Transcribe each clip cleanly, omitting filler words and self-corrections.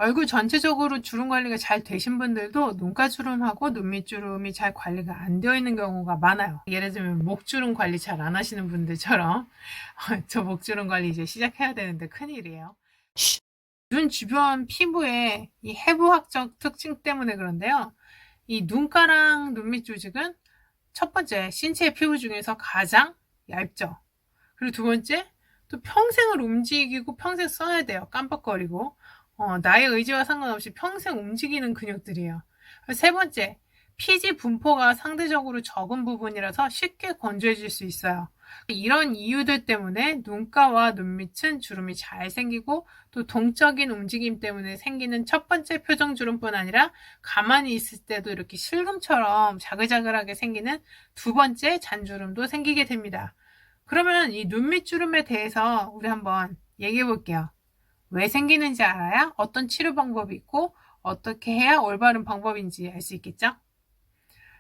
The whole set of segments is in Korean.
얼굴 전체적으로 주름 관리가 잘 되신 분들도 눈가 주름하고 눈 밑 주름이 잘 관리가 안 되어 있는 경우가 많아요. 예를 들면 목주름 관리 잘 안 하시는 분들처럼 저 목주름 관리 이제 시작해야 되는데 큰일이에요. 눈 주변 피부의 이 해부학적 특징 때문에 그런데요. 이 눈가랑 눈 밑 조직은 첫 번째 신체 피부 중에서 가장 얇죠. 그리고 두 번째 또 평생을 움직이고 평생 써야 돼요. 깜빡거리고 나의 의지와 상관없이 평생 움직이는 근육들이에요. 세 번째 피지 분포가 상대적으로 적은 부분이라서 쉽게 건조해질 수 있어요. 이런 이유들 때문에 눈가와 눈밑은 주름이 잘 생기고 또 동적인 움직임 때문에 생기는 첫 번째 표정주름뿐 아니라 가만히 있을 때도 이렇게 실금처럼 자글자글하게 생기는 두 번째 잔주름도 생기게 됩니다. 그러면 이 눈밑주름에 대해서 우리 한번 얘기해 볼게요. 왜 생기는지 알아야 어떤 치료 방법이 있고 어떻게 해야 올바른 방법인지 알 수 있겠죠?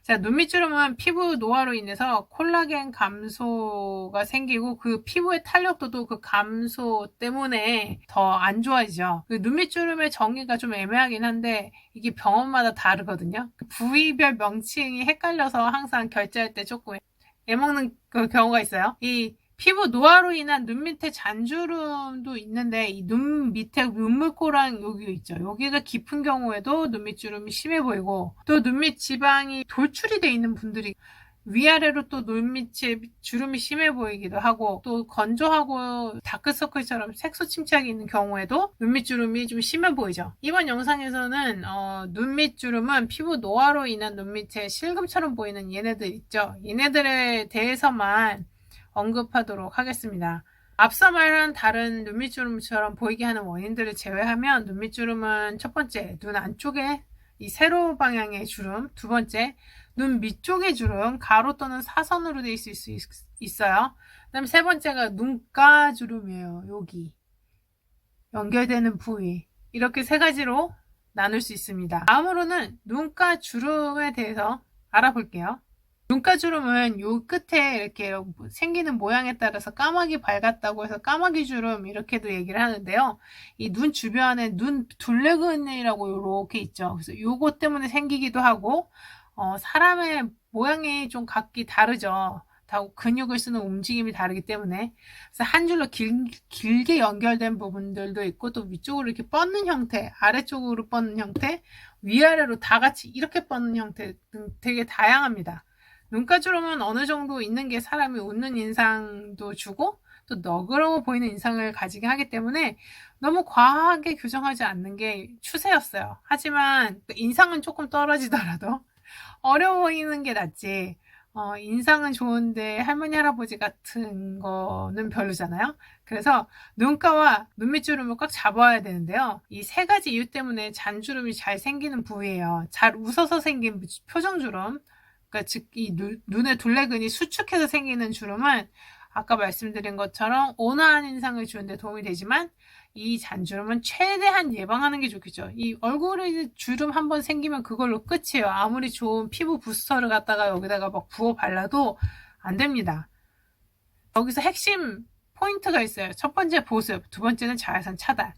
자, 눈밑주름은 피부 노화로 인해서 콜라겐 감소가 생기고 그 피부의 탄력도도 그 감소 때문에 더 안 좋아지죠. 그 눈밑주름의 정의가 좀 애매하긴 한데 이게 병원마다 다르거든요. 부위별 명칭이 헷갈려서 항상 결제할 때 조금 애먹는 그 경우가 있어요. 이 피부 노화로 인한 눈 밑에 잔주름도 있는데 이 눈 밑에 눈물코랑 여기 있죠. 여기가 깊은 경우에도 눈 밑주름이 심해 보이고 또 눈 밑 지방이 돌출이 돼 있는 분들이 위아래로 또 눈밑에 주름이 심해 보이기도 하고 또 건조하고 다크서클처럼 색소 침착이 있는 경우에도 눈밑 주름이 좀 심해 보이죠. 이번 영상에서는 눈밑 주름은 피부 노화로 인한 눈밑에 실금처럼 보이는 얘네들 있죠. 얘네들에 대해서만 언급하도록 하겠습니다. 앞서 말한 다른 눈밑주름처럼 보이게 하는 원인들을 제외하면 눈밑주름은 첫 번째 눈 안쪽에 이 세로 방향의 주름, 두 번째 눈 밑쪽의 주름, 가로 또는 사선으로 되어 있을 수 있어요. 그 다음에 세 번째가 눈가 주름이에요. 여기 연결되는 부위, 이렇게 세 가지로 나눌 수 있습니다. 다음으로는 눈가 주름에 대해서 알아볼게요. 눈가주름은 요 끝에 이렇게 생기는 모양에 따라서 까마귀 밝았다고 해서 까마귀 주름 이렇게도 얘기를 하는데요. 이 눈 주변에 눈 둘레근이라고 이렇게 있죠. 그래서 요거 때문에 생기기도 하고 사람의 모양이 좀 각기 다르죠. 다 근육을 쓰는 움직임이 다르기 때문에 그래서 한 줄로 길게 연결된 부분들도 있고 또 위쪽으로 이렇게 뻗는 형태, 아래쪽으로 뻗는 형태, 위아래로 다 같이 이렇게 뻗는 형태 등 되게 다양합니다. 눈가주름은 어느 정도 있는 게 사람이 웃는 인상도 주고 또 너그러워 보이는 인상을 가지게 하기 때문에 너무 과하게 규정하지 않는 게 추세였어요. 하지만 인상은 조금 떨어지더라도 어려워 보이는 게 낫지 인상은 좋은데 할머니 할아버지 같은 거는 별로잖아요. 그래서 눈가와 눈밑주름을 꽉 잡아야 되는데요. 이 세 가지 이유 때문에 잔주름이 잘 생기는 부위예요. 잘 웃어서 생긴 표정주름, 그러니까 즉 이 눈의 둘레근이 수축해서 생기는 주름은 아까 말씀드린 것처럼 온화한 인상을 주는데 도움이 되지만 이 잔주름은 최대한 예방하는 게 좋겠죠. 이 얼굴에 주름 한번 생기면 그걸로 끝이에요. 아무리 좋은 피부 부스터를 갖다가 여기다가 막 부어 발라도 안 됩니다. 여기서 핵심 포인트가 있어요. 첫 번째 보습, 두 번째는 자외선 차단.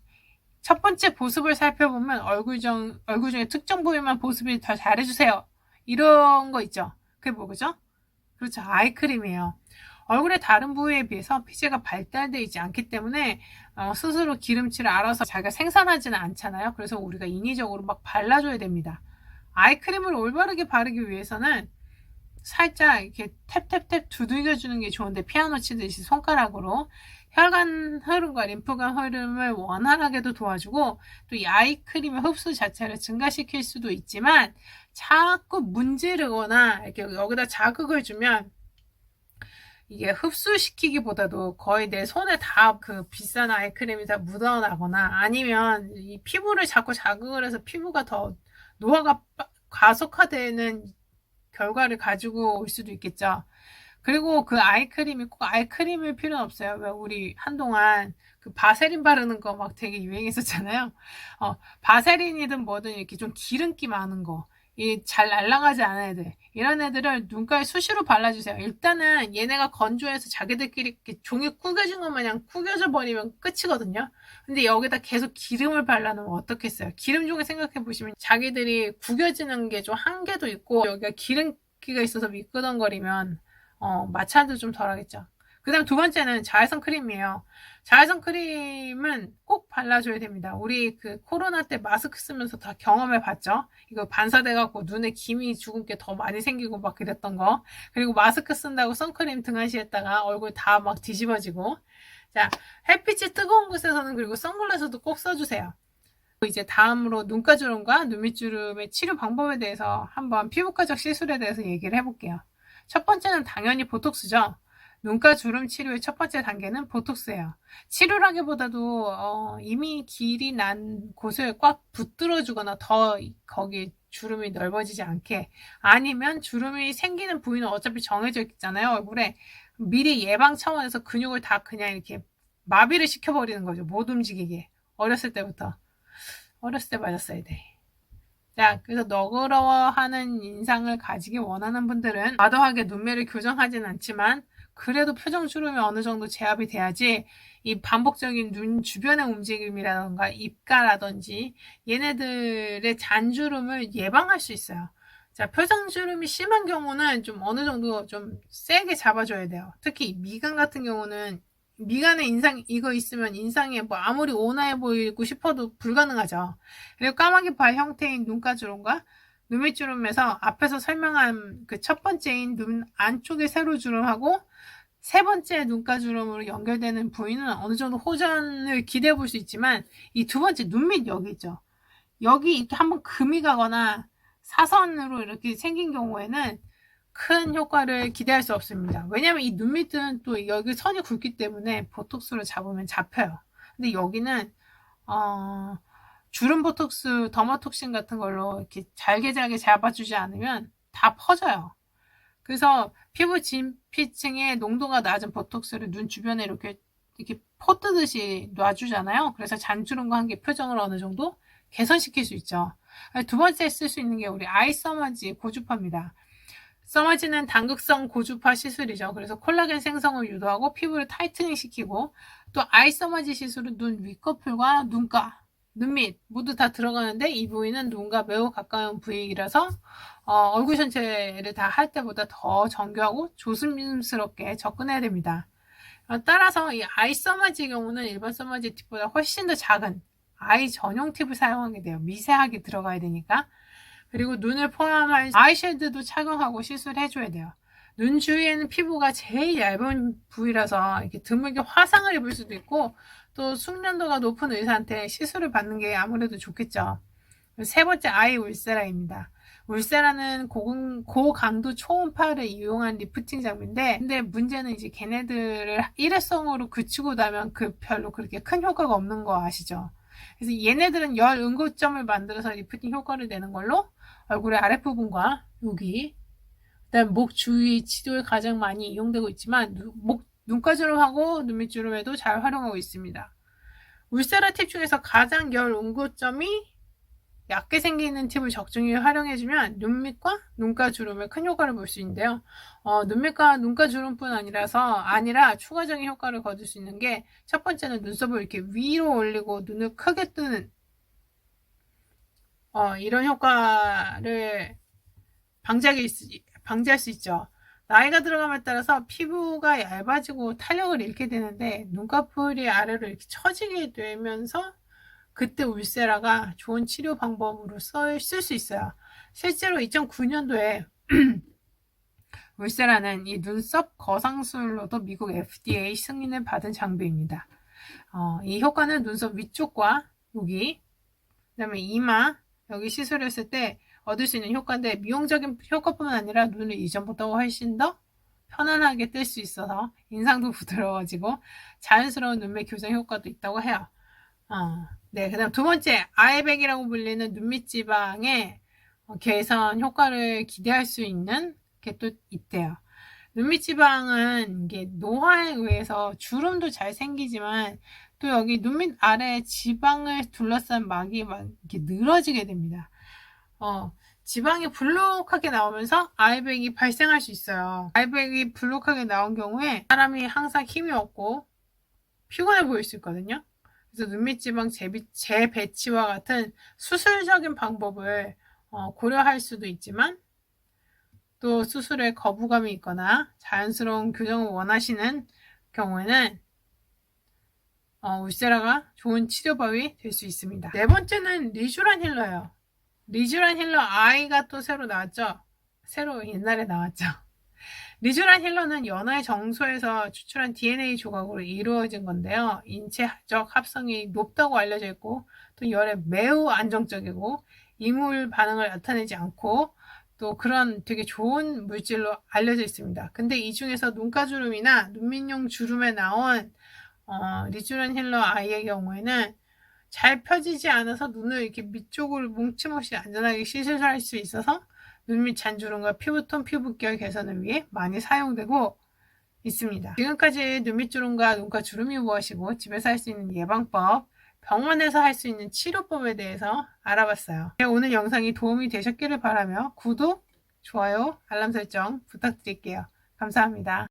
첫 번째 보습을 살펴보면 얼굴 중에 특정 부위만 보습이 더 잘해주세요. 이런 거 있죠. 그게 뭐죠? 그렇죠. 아이크림이에요. 얼굴의 다른 부위에 비해서 피지가 발달되어 있지 않기 때문에 스스로 기름칠을 알아서 자기가 생산하지는 않잖아요. 그래서 우리가 인위적으로 막 발라줘야 됩니다. 아이크림을 올바르게 바르기 위해서는 살짝 이렇게 탭탭탭 두들겨주는 게 좋은데 피아노 치듯이 손가락으로 혈관 흐름과 림프관 흐름을 원활하게도 도와주고 또 이 아이크림의 흡수 자체를 증가시킬 수도 있지만 자꾸 문지르거나 이렇게 여기다 자극을 주면 이게 흡수시키기보다도 거의 내 손에 다 그 비싼 아이크림이 다 묻어나거나 아니면 이 피부를 자꾸 자극을 해서 피부가 더 노화가 가속화되는 결과를 가지고 올 수도 있겠죠. 그리고 그 아이크림이 꼭 아이크림일 필요는 없어요. 왜 우리 한동안 그 바세린 바르는 거 막 되게 유행했었잖아요. 바세린이든 뭐든 이렇게 좀 기름기 많은 거. 이 잘 날아가지 않은 애들, 이런 애들을 눈가에 수시로 발라주세요. 일단은 얘네가 건조해서 자기들끼리 이렇게 종이 구겨진 것 마냥 구겨져 버리면 끝이거든요. 근데 여기다 계속 기름을 발라놓으면 어떻겠어요? 기름 종에 생각해 보시면 자기들이 구겨지는 게 좀 한계도 있고, 여기가 기름기가 있어서 미끄덩거리면 마찰도 좀 덜하겠죠. 그 다음 두 번째는 자외선 크림이에요. 자외선 크림은 꼭 발라줘야 됩니다. 우리 그 코로나 때 마스크 쓰면서 다 경험해 봤죠? 이거 반사돼갖고 눈에 김이 죽은 게 더 많이 생기고 막 그랬던 거. 그리고 마스크 쓴다고 선크림 등한시했다가 얼굴 다 막 뒤집어지고. 자, 햇빛이 뜨거운 곳에서는 그리고 선글라스도 꼭 써주세요. 이제 다음으로 눈가주름과 눈밑주름의 치료 방법에 대해서 한번 피부과적 시술에 대해서 얘기를 해볼게요. 첫 번째는 당연히 보톡스죠. 눈가 주름 치료의 첫 번째 단계는 보톡스예요. 치료라기보다도 이미 길이 난 곳을 꽉 붙들어 주거나 더 거기 주름이 넓어지지 않게, 아니면 주름이 생기는 부위는 어차피 정해져 있잖아요, 얼굴에. 미리 예방 차원에서 근육을 다 그냥 이렇게 마비를 시켜버리는 거죠. 못 움직이게. 어렸을 때부터. 어렸을 때 맞았어야 돼. 자, 그래서 너그러워하는 인상을 가지기 원하는 분들은 과도하게 눈매를 교정하진 않지만 그래도 표정 주름이 어느 정도 제압이 돼야지 이 반복적인 눈 주변의 움직임이라던가 입가라든지 얘네들의 잔주름을 예방할 수 있어요. 자, 표정 주름이 심한 경우는 좀 어느 정도 좀 세게 잡아줘야 돼요. 특히 미간 같은 경우는 미간에 인상 이거 있으면 인상에 뭐 아무리 온화해 보이고 싶어도 불가능하죠. 그리고 까마귀발 형태인 눈가주름과 눈밑주름에서 앞에서 설명한 그 첫 번째인 눈 안쪽의 세로주름하고 세 번째 눈가주름으로 연결되는 부위는 어느 정도 호전을 기대해 볼 수 있지만, 이 두 번째 눈밑 여기 있죠. 여기 이렇게 한번 금이 가거나 사선으로 이렇게 생긴 경우에는 큰 효과를 기대할 수 없습니다. 왜냐하면 이 눈밑은 또 여기 선이 굵기 때문에 보톡스로 잡으면 잡혀요. 근데 여기는 주름 보톡스, 더마톡신 같은 걸로 이렇게 잘게 잡아주지 않으면 다 퍼져요. 그래서 피부 진피층의 농도가 낮은 보톡스를 눈 주변에 이렇게 퍼뜨듯이 놔주잖아요. 그래서 잔주름과 함께 표정을 어느 정도 개선시킬 수 있죠. 두 번째 쓸 수 있는 게 우리 아이 서머지 고주파입니다. 서머지는 당극성 고주파 시술이죠. 그래서 콜라겐 생성을 유도하고 피부를 타이트닝 시키고, 또 아이 서머지 시술은 눈 윗꺼풀과 눈가, 눈밑 모두 다 들어가는데 이 부위는 눈과 매우 가까운 부위라서 얼굴 전체를 다 할 때보다 더 정교하고 조심스럽게 접근해야 됩니다. 따라서 이 아이 서머지의 경우는 일반 서머지 팁보다 훨씬 더 작은 아이 전용 팁을 사용하게 돼요. 미세하게 들어가야 되니까. 그리고 눈을 포함한 아이섀도도 착용하고 시술해줘야 돼요. 눈 주위에는 피부가 제일 얇은 부위라서 이렇게 드물게 화상을 입을 수도 있고, 또 숙련도가 높은 의사한테 시술을 받는 게 아무래도 좋겠죠. 세 번째, 아이 울세라입니다. 울세라는 고강도 초음파를 이용한 리프팅 장비인데, 근데 문제는 이제 걔네들을 일회성으로 그치고 나면 별로 그렇게 큰 효과가 없는 거 아시죠? 그래서 얘네들은 열 응고점을 만들어서 리프팅 효과를 내는 걸로 얼굴의 아랫부분과 여기, 그다음 목 주위 치료에 가장 많이 이용되고 있지만 눈가주름하고 눈밑주름에도 잘 활용하고 있습니다. 울세라 팁 중에서 가장 열 응고점이 얕게 생기는 팁을 적중히 활용해주면 눈밑과 눈가주름에 큰 효과를 볼 수 있는데요. 눈밑과 눈가주름뿐 아니라 추가적인 효과를 거둘 수 있는 게, 첫 번째는 눈썹을 이렇게 위로 올리고 눈을 크게 뜨는 이런 효과를 방지할 수 있죠. 나이가 들어감에 따라서 피부가 얇아지고 탄력을 잃게 되는데 눈꺼풀이 아래로 이렇게 처지게 되면서 그때 울세라가 좋은 치료 방법으로 쓸 수 있어요. 실제로 2009년도에 울세라는 이 눈썹 거상술로도 미국 FDA 승인을 받은 장비입니다. 이 효과는 눈썹 위쪽과 여기, 그다음에 이마, 여기 시술했을 때 얻을 수 있는 효과인데, 미용적인 효과뿐만 아니라 눈을 이전보다 훨씬 더 편안하게 뜰 수 있어서 인상도 부드러워지고 자연스러운 눈매 교정 효과도 있다고 해요. 네, 그 다음 두 번째, 아이백이라고 불리는 눈밑 지방의 개선 효과를 기대할 수 있는 게 또 있대요. 눈밑 지방은 이게 노화에 의해서 주름도 잘 생기지만 또 여기 눈밑 아래 지방을 둘러싼 막이 막 이렇게 늘어지게 됩니다. 지방이 불룩하게 나오면서 아이백이 발생할 수 있어요. 아이백이 불룩하게 나온 경우에 사람이 항상 힘이 없고 피곤해 보일 수 있거든요. 그래서 눈밑지방 재배치와 같은 수술적인 방법을 고려할 수도 있지만, 또 수술에 거부감이 있거나 자연스러운 교정을 원하시는 경우에는 울세라가 좋은 치료법이 될 수 있습니다. 네 번째는 리쥬란 힐러예요. 리쥬란 힐러 I가 또 새로 나왔죠. 새로 옛날에 나왔죠. 리쥬란 힐러는 연화의 정소에서 추출한 DNA 조각으로 이루어진 건데요. 인체적 합성이 높다고 알려져 있고, 또 열에 매우 안정적이고 이물 반응을 나타내지 않고, 또 그런 되게 좋은 물질로 알려져 있습니다. 근데 이 중에서 눈가주름이나 눈밑용 주름에 나온 리쥬란 힐러 I의 경우에는 잘 펴지지 않아서 눈을 이렇게 밑쪽으로 뭉침없이 안전하게 시술할 수 있어서 눈밑 잔주름과 피부톤, 피부결 개선을 위해 많이 사용되고 있습니다. 지금까지 눈밑주름과 눈가주름이 무엇이고 집에서 할 수 있는 예방법, 병원에서 할 수 있는 치료법에 대해서 알아봤어요. 오늘 영상이 도움이 되셨기를 바라며 구독, 좋아요, 알람 설정 부탁드릴게요. 감사합니다.